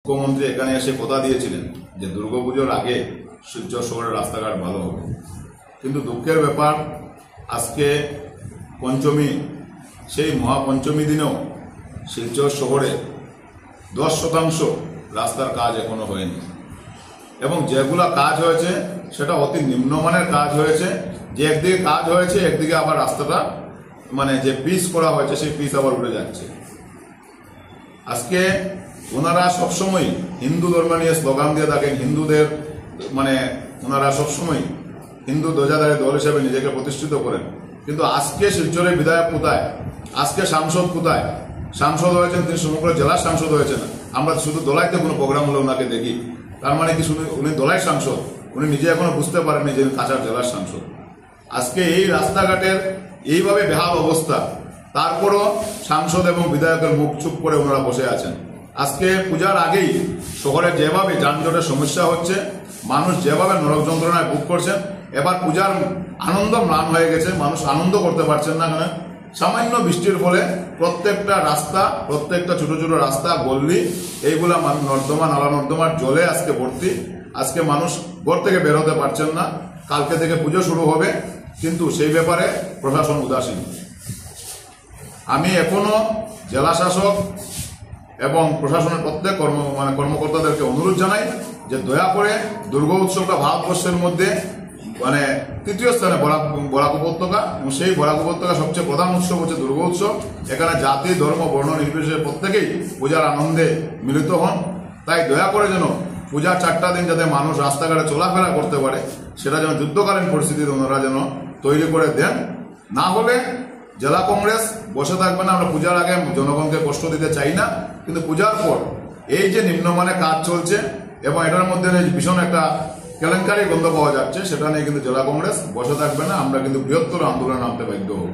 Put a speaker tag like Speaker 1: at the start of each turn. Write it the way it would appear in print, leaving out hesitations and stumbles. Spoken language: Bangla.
Speaker 1: মুখ্যমন্ত্রী এখানে এসে কথা দিয়েছিলেন যে দুর্গাপুজোর আগে শিলচর শহরের রাস্তাঘাট ভালো হবে, কিন্তু দুঃখের ব্যাপার আজকে পঞ্চমী, সেই মহাপঞ্চমী দিনেও শিলচর শহরে 10% রাস্তার কাজ এখনো হয়নি, এবং যেগুলা কাজ হয়েছে সেটা অতি নিম্নমানের কাজ হয়েছে। যে একদিকে কাজ হয়েছে, একদিকে আবার রাস্তাটা মানে যে পিচ করা হয়েছে সেই পিচ আবার উঠে যাচ্ছে। আজকে ওনারা সবসময় হিন্দু ধর্ম নিয়ে স্লোগান দিয়ে থাকেন, হিন্দুদের মানে ওনারা সবসময় হিন্দু ধ্বজাধারী দল হিসেবে নিজেকে প্রতিষ্ঠিত করেন, কিন্তু আজকে শিলচরের বিধায়ক কোথায়, আজকে সাংসদ কোথায়? সাংসদ হয়েছেন তিনি সমগ্র জেলার সাংসদ হয়েছেন। আমরা শুধু দলাইতে কোনো প্রোগ্রাম হলে ওনাকে দেখি, তার মানে কি শুধু উনি দলাই সাংসদ? উনি নিজে এখনো বুঝতে পারেননি যে কাছাড় জেলার সাংসদ। আজকে এই রাস্তাঘাটের এইভাবে বেহাল অবস্থা, তারপরও সাংসদ এবং বিধায়কের মুখ চুপ করে ওনারা বসে আছেন। আজকে পূজার আগেই শহরে যেভাবে যানজটের সমস্যা হচ্ছে, মানুষ যেভাবে নরক যন্ত্রণায় ভোগ করছেন, এবার পূজার আনন্দ ম্লান হয়ে গেছে, মানুষ আনন্দ করতে পারছেন না। কেন? সামান্য বৃষ্টির ফলে প্রত্যেকটা রাস্তা, প্রত্যেকটা ছোট ছোট রাস্তা, গল্লি, এইগুলা নর্দমা, নালা নর্দমার জলে আজকে ভর্তি। আজকে মানুষ ঘর থেকে বেরোতে পারছেন না। কালকে থেকে পুজো শুরু হবে, কিন্তু সেই ব্যাপারে প্রশাসন উদাসীন। আমি এখনো জেলা শাসক এবং প্রশাসনের প্রত্যেক কর্মকর্তাদেরকে অনুরোধ জানাই যে দয়া করে দুর্গা উৎসবটা ভারতবর্ষের মধ্যে মানে তৃতীয় স্থানে বরাক উপত্যকা, এবং সেই বরাক উপত্যকা সবচেয়ে প্রধান উৎসব হচ্ছে দুর্গা উৎসব। এখানে জাতি, ধর্ম, বর্ণ নির্বিশেষে প্রত্যেকেই পূজার আনন্দে মিলিত হন। তাই দয়া করে যেন পূজার 4টা দিন যাতে মানুষ রাস্তাঘাটে চলাফেরা করতে পারে, সেটা যেন যুদ্ধকালীন পরিস্থিতিতে ওনারা যেন তৈরি করে দেন। না হলে জেলা কংগ্রেস বসে থাকবে না। আমরা পূজার আগে জনগণকে কষ্ট দিতে চাই না, কিন্তু পূজার পর এই যে নিম্নমানের কাজ চলছে এবং এটার মধ্যে ভীষণ একটা কেলেঙ্কারি গন্ধ পাওয়া যাচ্ছে, সেটা নিয়ে কিন্তু জেলা কংগ্রেস বসে থাকবে না। আমরা কিন্তু বৃহত্তর আন্দোলনে নামতে বাধ্য হব।